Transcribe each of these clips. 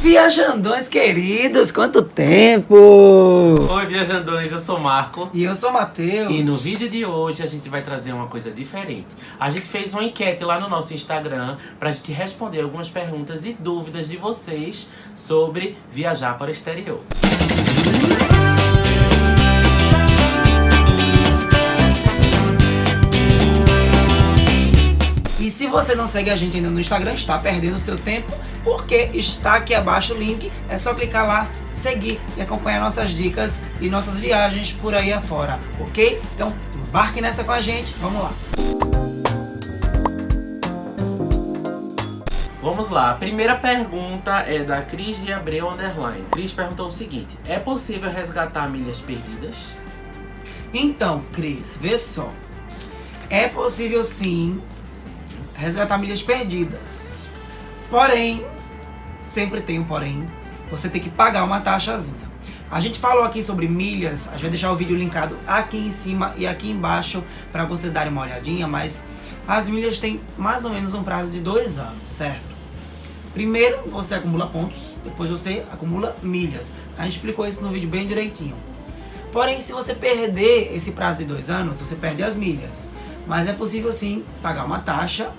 Viajandões queridos, quanto tempo! Oi, viajandões, eu sou Marco. E eu sou Matheus. E no vídeo de hoje a gente vai trazer uma coisa diferente. A gente fez uma enquete lá no nosso Instagram pra gente responder algumas perguntas e dúvidas de vocês sobre viajar para o exterior. E se você não segue a gente ainda no Instagram, está perdendo seu tempo, porque está aqui abaixo o link, é só clicar lá, seguir e acompanhar nossas dicas e nossas viagens por aí afora, ok? Então, embarque nessa com a gente, vamos lá! Vamos lá, a primeira pergunta é da Cris de Abreu _. Cris perguntou o seguinte: é possível resgatar milhas perdidas? Então, Cris, vê só, é possível sim resgatar milhas perdidas, porém, sempre tem um porém, você tem que pagar uma taxazinha. A gente falou aqui sobre milhas, a gente vai deixar o vídeo linkado aqui em cima e aqui embaixo para vocês darem uma olhadinha, mas as milhas têm mais ou menos um prazo de 2 anos, certo? Primeiro você acumula pontos, depois você acumula milhas. A gente explicou isso no vídeo bem direitinho. Porém, se você perder esse prazo de 2 anos, você perde as milhas. Mas é possível sim pagar uma taxa,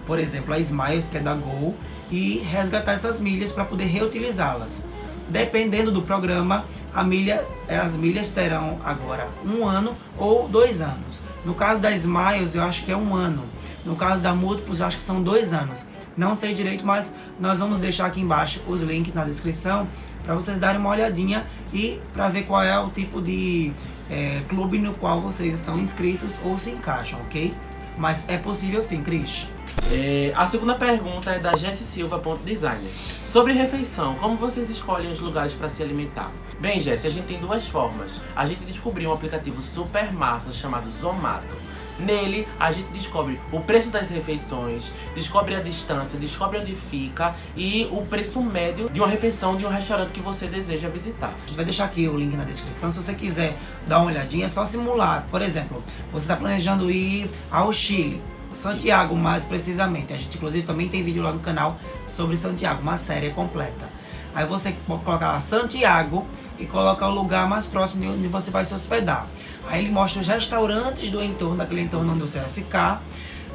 por exemplo, a Smiles, que é da Gol, e resgatar essas milhas para poder reutilizá-las. Dependendo do programa, as milhas terão agora 1 ano ou 2 anos. No caso da Smiles, eu acho que é 1 ano. No caso da Múltiplos, eu acho que são 2 anos. Não sei direito, mas nós vamos deixar aqui embaixo os links na descrição para vocês darem uma olhadinha e para ver qual é o tipo de clube no qual vocês estão inscritos ou se encaixam, ok? Mas é possível sim, Cris. A segunda pergunta é da jessisilva.designer. Sobre refeição, como vocês escolhem os lugares para se alimentar? Bem, Jess, a gente tem 2 formas. A gente descobriu um aplicativo super massa chamado Zomato. Nele, a gente descobre o preço das refeições, descobre a distância, descobre onde fica e o preço médio de uma refeição de um restaurante que você deseja visitar. A gente vai deixar aqui o link na descrição. Se você quiser dar uma olhadinha, é só simular. Por exemplo, você está planejando ir ao Chile, Santiago mais precisamente. A gente inclusive também tem vídeo lá no canal sobre Santiago, uma série completa. Aí você pode colocar lá Santiago e coloca o lugar mais próximo de onde você vai se hospedar. Aí ele mostra os restaurantes do entorno, daquele entorno onde você vai ficar,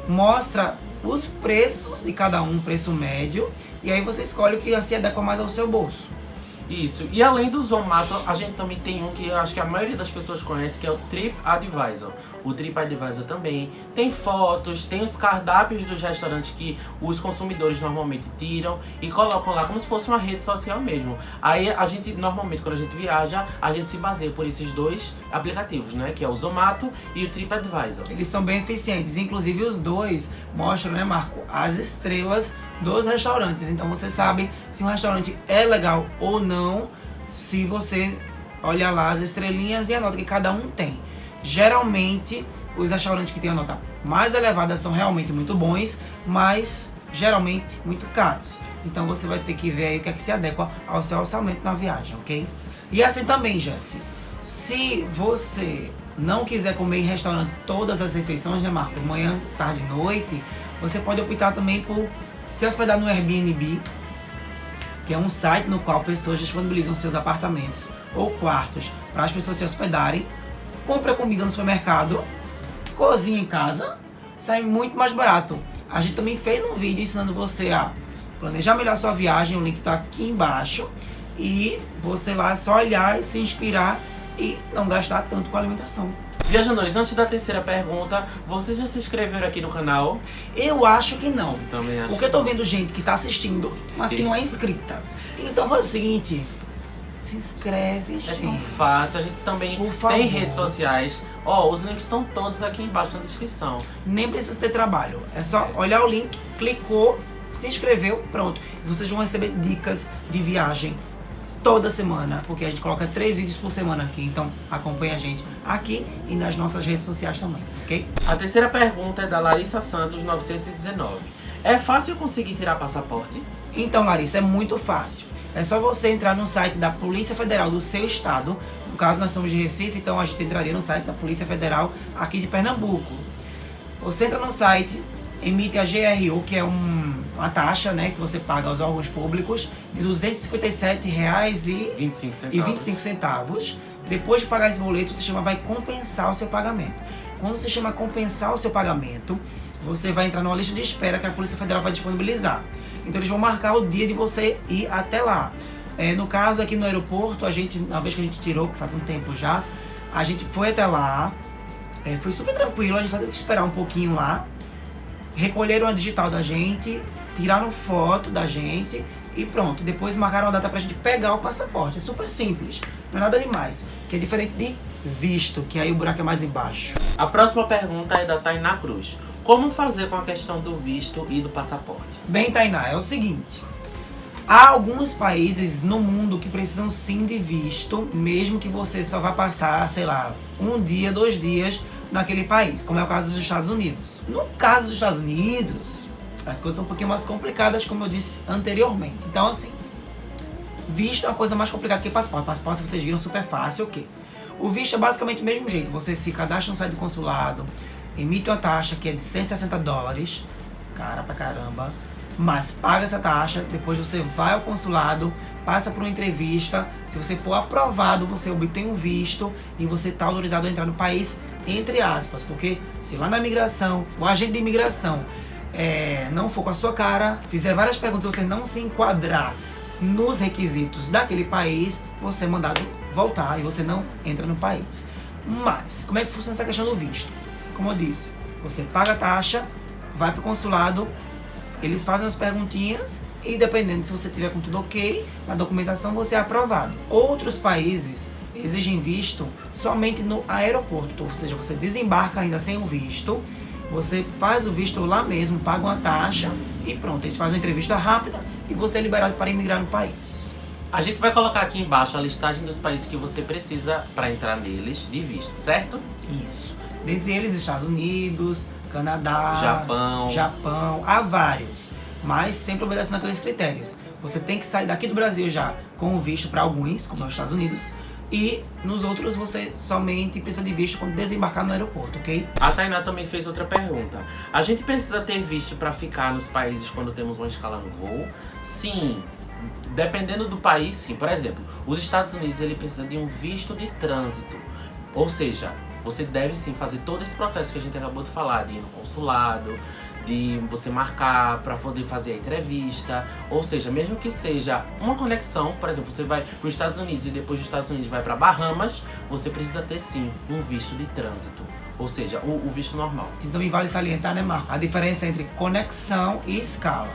mostra os preços de cada um, preço médio, e aí você escolhe o que se adequa mais ao seu bolso. Isso, e além do Zomato, a gente também tem um que eu acho que a maioria das pessoas conhece, que é o TripAdvisor. O TripAdvisor também tem fotos, tem os cardápios dos restaurantes que os consumidores normalmente tiram e colocam lá como se fosse uma rede social mesmo. Aí a gente, normalmente, quando a gente viaja, a gente se baseia por esses 2 aplicativos, né? Que é o Zomato e o TripAdvisor. Eles são bem eficientes, inclusive os 2 mostram, né, Marco, as estrelas dos restaurantes. Então você sabe se um restaurante é legal ou não, se você olha lá as estrelinhas e a nota que cada um tem. Geralmente, os restaurantes que têm a nota mais elevada são realmente muito bons, mas geralmente muito caros. Então você vai ter que ver aí o que é que se adequa ao seu orçamento na viagem, ok? E assim também, Jessi, se você não quiser comer em restaurante todas as refeições, né, Marco? Manhã, tarde e noite, você pode optar também por se hospedar no Airbnb, que é um site no qual pessoas disponibilizam seus apartamentos ou quartos para as pessoas se hospedarem, compra comida no supermercado, cozinha em casa, sai muito mais barato. A gente também fez um vídeo ensinando você a planejar melhor sua viagem, o link está aqui embaixo, e você lá é só olhar e se inspirar e não gastar tanto com a alimentação. Viajandões, antes da terceira pergunta, vocês já se inscreveram aqui no canal? Eu acho que não. Também acho. Porque eu tô vendo gente que tá assistindo, mas que não é inscrita. Então faz o seguinte, se inscreve, gente. É tão fácil, a gente também tem redes sociais. Os links estão todos aqui embaixo na descrição. Nem precisa ter trabalho, é só olhar o link, clicou, se inscreveu, pronto. E vocês vão receber dicas de viagem toda semana, porque a gente coloca 3 vídeos por semana aqui, então acompanha a gente aqui e nas nossas redes sociais também, ok? A terceira pergunta é da Larissa Santos 919. É fácil conseguir tirar passaporte? Então, Larissa, é muito fácil. É só você entrar no site da Polícia Federal do seu estado. No caso, nós somos de Recife, então a gente entraria no site da Polícia Federal aqui de Pernambuco. Você entra no site, emite a GRU, que é uma taxa, né, que você paga aos órgãos públicos, de R$ 257,25. Depois de pagar esse boleto, o sistema vai compensar o seu pagamento. Quando o sistema compensar o seu pagamento, você vai entrar numa lista de espera que a Polícia Federal vai disponibilizar. Então eles vão marcar o dia de você ir até lá. No caso, aqui no aeroporto, na vez que a gente tirou, que faz um tempo já, a gente foi até lá, foi super tranquilo, a gente só teve que esperar um pouquinho lá. Recolheram a digital da gente, tiraram foto da gente e pronto. Depois marcaram a data pra gente pegar o passaporte. É super simples, não é nada demais. Que é diferente de visto, que aí o buraco é mais embaixo. A próxima pergunta é da Tainá Cruz. Como fazer com a questão do visto e do passaporte? Bem, Tainá, é o seguinte. Há alguns países no mundo que precisam sim de visto, mesmo que você só vá passar, sei lá, 1 dia, 2 dias naquele país, como é o caso dos Estados Unidos. No caso dos Estados Unidos, as coisas são um pouquinho mais complicadas, como eu disse anteriormente. Então, assim, visto é uma coisa mais complicada que passaporte. Passaporte vocês viram super fácil, ok. O visto é basicamente o mesmo jeito. Você se cadastra no site do consulado, emite uma taxa que é de $160, cara pra caramba, mas paga essa taxa, depois você vai ao consulado, passa por uma entrevista, se você for aprovado, você obtém um visto e você está autorizado a entrar no país, entre aspas, porque se lá na imigração, o agente de imigração não for com a sua cara, fizer várias perguntas e você não se enquadrar nos requisitos daquele país, você é mandado voltar e você não entra no país. Mas, como é que funciona essa questão do visto? Como eu disse, você paga a taxa, vai para o consulado, eles fazem as perguntinhas e dependendo se você tiver com tudo ok, na documentação você é aprovado. Outros países exigem visto somente no aeroporto, ou seja, você desembarca ainda sem o visto, você faz o visto lá mesmo, paga uma taxa e pronto, eles fazem uma entrevista rápida e você é liberado para imigrar no país. A gente vai colocar aqui embaixo a listagem dos países que você precisa para entrar neles de visto, certo? Isso. Dentre eles, Estados Unidos, Canadá, Japão, há vários, mas sempre obedecendo aqueles critérios. Você tem que sair daqui do Brasil já com o visto para alguns, como nos Estados Unidos, e nos outros você somente precisa de visto quando desembarcar no aeroporto, ok? A Tainá também fez outra pergunta. A gente precisa ter visto para ficar nos países quando temos uma escala no voo? Sim. Dependendo do país, sim. Por exemplo, os Estados Unidos ele precisa de um visto de trânsito. Ou seja, você deve sim fazer todo esse processo que a gente acabou de falar, de ir no consulado, de você marcar para poder fazer a entrevista. Ou seja, mesmo que seja uma conexão, por exemplo, você vai para os Estados Unidos e depois dos Estados Unidos vai para Bahamas, você precisa ter sim um visto de trânsito. Ou seja, o visto normal. Isso também vale salientar, né, Marco? A diferença entre conexão e escala.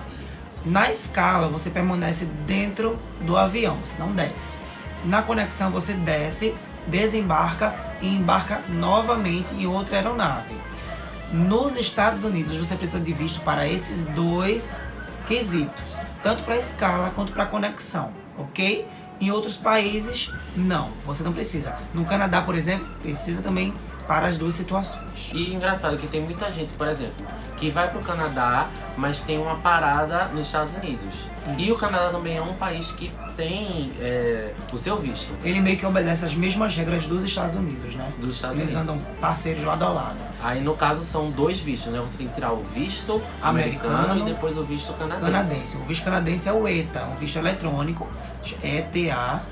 Na escala, você permanece dentro do avião, você não desce. Na conexão, você desce, desembarca e embarca novamente em outra aeronave. Nos Estados Unidos, você precisa de visto para esses dois quesitos, tanto para escala quanto para conexão, ok? Em outros países, não, você não precisa. No Canadá, por exemplo, precisa também para as duas situações. E engraçado que tem muita gente, por exemplo, que vai pro Canadá, mas tem uma parada nos Estados Unidos. Isso. E o Canadá também é um país que tem o seu visto. Ele meio que obedece as mesmas regras dos Estados Unidos, né? Dos Estados Eles Unidos. andam parceiros lado a lado. Aí no caso são 2 vistos, né? Você tem que tirar o visto americano e depois o visto canadense. O visto canadense é o ETA, um visto eletrônico, ETA,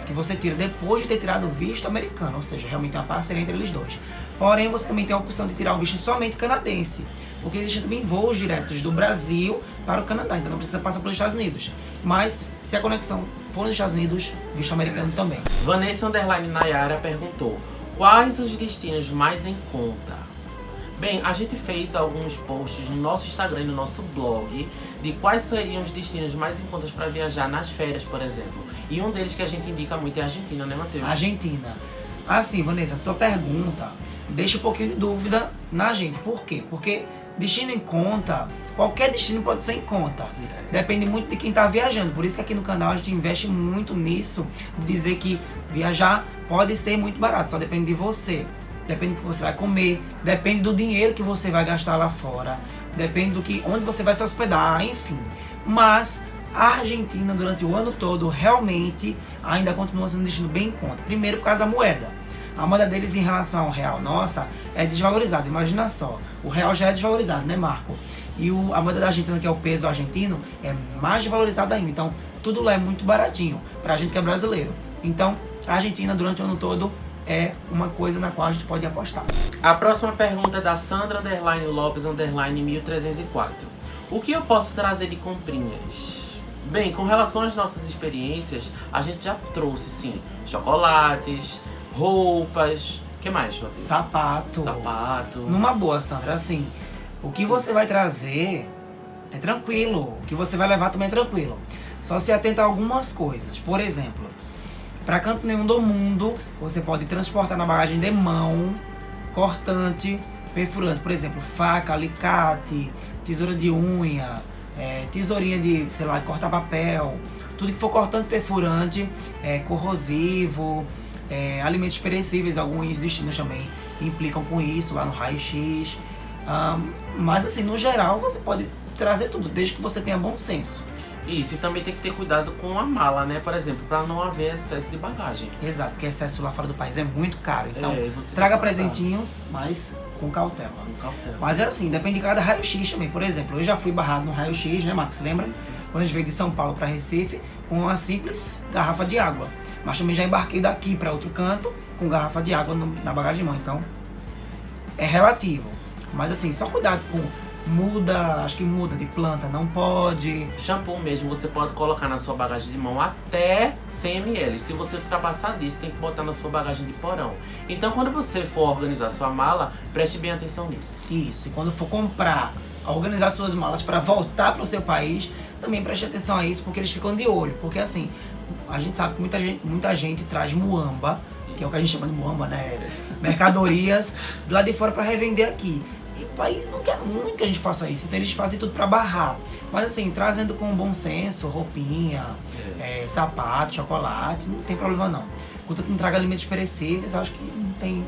que você tira depois de ter tirado o visto americano, ou seja, realmente é uma parceria entre eles dois. Porém, você também tem a opção de tirar o visto somente canadense, porque existem também voos diretos do Brasil para o Canadá, então não precisa passar pelos Estados Unidos. Mas, se a conexão for nos Estados Unidos, visto americano também. Vanessa Nayara perguntou: quais os destinos mais em conta? Bem, a gente fez alguns posts no nosso Instagram e no nosso blog de quais seriam os destinos mais em conta para viajar nas férias, por exemplo. E um deles que a gente indica muito é a Argentina, né, Matheus? Argentina. Assim, Vanessa, a sua pergunta deixa um pouquinho de dúvida na gente. Por quê? Porque destino em conta, qualquer destino pode ser em conta. Depende muito de quem está viajando. Por isso que aqui no canal a gente investe muito nisso, de dizer que viajar pode ser muito barato, só depende de você. Depende do que você vai comer, depende do dinheiro que você vai gastar lá fora, depende onde você vai se hospedar, enfim. Mas a Argentina, durante o ano todo, realmente ainda continua sendo um destino bem em conta. Primeiro, por causa da moeda. a moeda deles em relação ao real, nossa, é desvalorizada. Imagina só, o real já é desvalorizado, né, Marco? E a moeda da Argentina, que é o peso argentino, é mais desvalorizada ainda. Então, tudo lá é muito baratinho pra gente que é brasileiro. Então, a Argentina, durante o ano todo, é uma coisa na qual a gente pode apostar. A próxima pergunta é da Sandra Lopes 1304. O que eu posso trazer de comprinhas? Bem, com relação às nossas experiências, a gente já trouxe, sim, chocolates, roupas... O que mais, Matheus? Sapato. Numa boa, Sandra, assim, o que você vai trazer é tranquilo. O que você vai levar também é tranquilo. Só se atenta a algumas coisas. Por exemplo, para canto nenhum do mundo, você pode transportar na bagagem de mão, cortante, perfurante. Por exemplo, faca, alicate, tesoura de unha, tesourinha de, sei lá, cortar papel. Tudo que for cortante, perfurante, corrosivo, alimentos perecíveis. Alguns destinos também implicam com isso, lá no raio-x. Mas assim, no geral, você pode trazer tudo, desde que você tenha bom senso. Isso, e também tem que ter cuidado com a mala, né? Por exemplo, para não haver excesso de bagagem. Exato, porque excesso lá fora do país é muito caro. Então, traga presentinhos, mas com cautela. Mas é assim, depende de cada raio-x também. Por exemplo, eu já fui barrado no raio-x, né, Marcos? Lembra? Sim. Quando a gente veio de São Paulo para Recife, com uma simples garrafa de água. Mas também já embarquei daqui para outro canto com garrafa de água na bagagem de mão. Então, é relativo. Mas assim, só cuidado com acho que muda de planta, não pode. Shampoo mesmo, você pode colocar na sua bagagem de mão até 100 ml. Se você ultrapassar disso, tem que botar na sua bagagem de porão. Então, quando você for organizar sua mala, preste bem atenção nisso. Isso, e quando for organizar suas malas para voltar para o seu país, também preste atenção a isso, porque eles ficam de olho. Porque assim, a gente sabe que muita gente traz muamba, que é o que a gente chama de muamba, né? Mercadorias de lá de fora para revender aqui. E o país não quer muito que a gente faça isso, então eles fazem tudo para barrar. Mas assim, trazendo com bom senso, roupinha, sapato, chocolate, não tem problema não. Contanto que não traga alimentos perecíveis, eu acho que não tem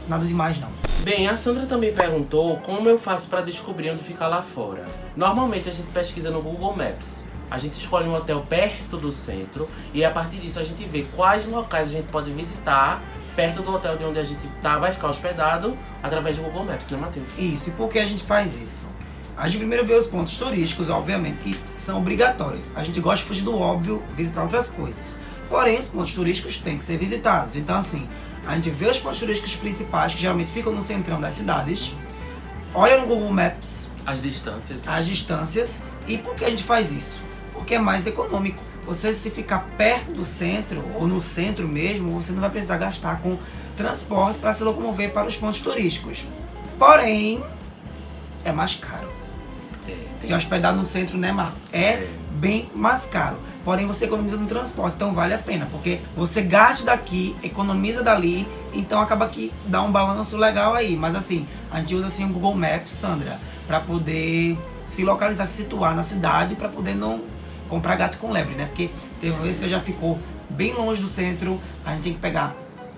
nada demais não. Bem, a Sandra também perguntou como eu faço para descobrir onde ficar lá fora. Normalmente a gente pesquisa no Google Maps. A gente escolhe um hotel perto do centro e a partir disso a gente vê quais locais a gente pode visitar perto do hotel de onde a gente vai ficar hospedado através do Google Maps, né, Matheus? Isso, e por que a gente faz isso? A gente primeiro vê os pontos turísticos, obviamente, que são obrigatórios. A gente gosta de fugir do óbvio, visitar outras coisas. Porém, os pontos turísticos têm que ser visitados. Então, assim, a gente vê os pontos turísticos principais, que geralmente ficam no centrão das cidades, olha no Google Maps as distâncias. E por que a gente faz isso? Porque é mais econômico. Você, se ficar perto do centro, ou no centro mesmo, você não vai precisar gastar com transporte para se locomover para os pontos turísticos. Porém, é mais caro. Se hospedar no centro, né, Marco? É bem mais caro. Porém, você economiza no transporte, então vale a pena. Porque você gasta daqui, economiza dali, então acaba que dá um balanço legal aí. Mas assim, a gente usa assim o Google Maps, Sandra, para poder se localizar, se situar na cidade, para poder não comprar gato com lebre, né? Porque teve uma vez que já ficou bem longe do centro, a gente tem que pegar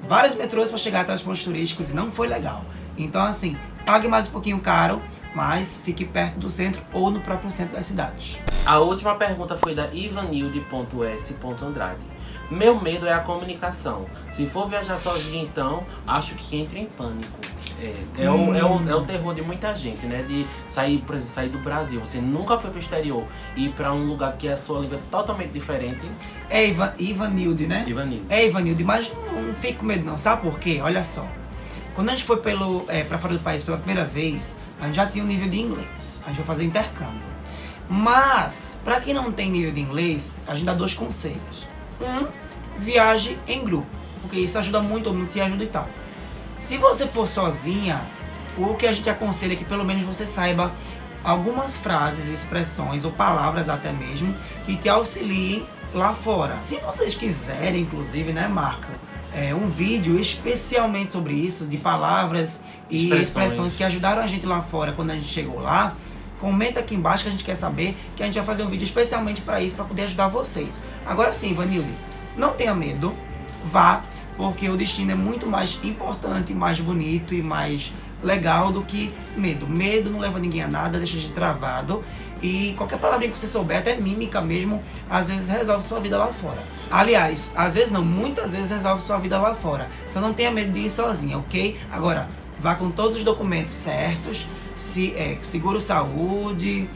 vários metrôs para chegar até os pontos turísticos e não foi legal. Então assim, pague mais um pouquinho caro, mas fique perto do centro ou no próprio centro das cidades. A última pergunta foi da Ivanilde.s.Andrade. Meu medo é a comunicação. Se for viajar sozinho, então, acho que entro em pânico. É o terror de muita gente, né? De sair, por exemplo, sair do Brasil. Você nunca foi pro exterior e ir pra um lugar que a sua língua é totalmente diferente. Ivanilde, né? Ivanilde, mas não fique com medo não, sabe por quê? Olha só. Quando a gente foi pra fora do país pela primeira vez, a gente já tinha um nível de inglês. A gente vai fazer intercâmbio. Mas, pra quem não tem nível de inglês, a gente dá 2 conselhos. Viaje em grupo, porque isso ajuda muito, todo mundo se ajuda e tal. Se você for sozinha, o que a gente aconselha é que pelo menos você saiba algumas frases, expressões ou palavras até mesmo que te auxiliem lá fora. Se vocês quiserem, inclusive, né, Marco, um vídeo especialmente sobre isso, de palavras e expressões que ajudaram a gente lá fora quando a gente chegou lá, comenta aqui embaixo que a gente quer saber, que a gente vai fazer um vídeo especialmente para isso, para poder ajudar vocês. Agora sim, Vanilde, não tenha medo, vá, porque o destino é muito mais importante, mais bonito e mais legal do que medo. Medo não leva ninguém a nada, deixa a gente travado. E qualquer palavrinha que você souber, até mímica mesmo, às vezes resolve sua vida lá fora. Aliás, às vezes não, muitas vezes resolve sua vida lá fora. Então não tenha medo de ir sozinha, ok? Agora, vá com todos os documentos certos, seguro-saúde,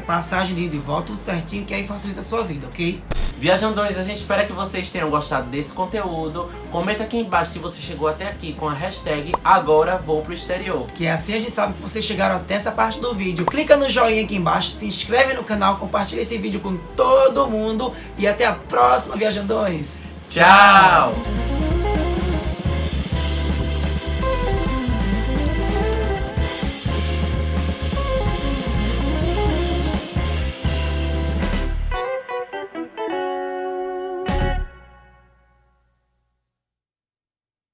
passagem de ida e volta, tudo certinho, que aí facilita a sua vida, ok? Viajandões, a gente espera que vocês tenham gostado desse conteúdo. Comenta aqui embaixo se você chegou até aqui com a hashtag Agora Vou Pro Exterior. Que assim a gente sabe que vocês chegaram até essa parte do vídeo. Clica no joinha aqui embaixo, se inscreve no canal, compartilha esse vídeo com todo mundo e até a próxima, viajandões! Tchau!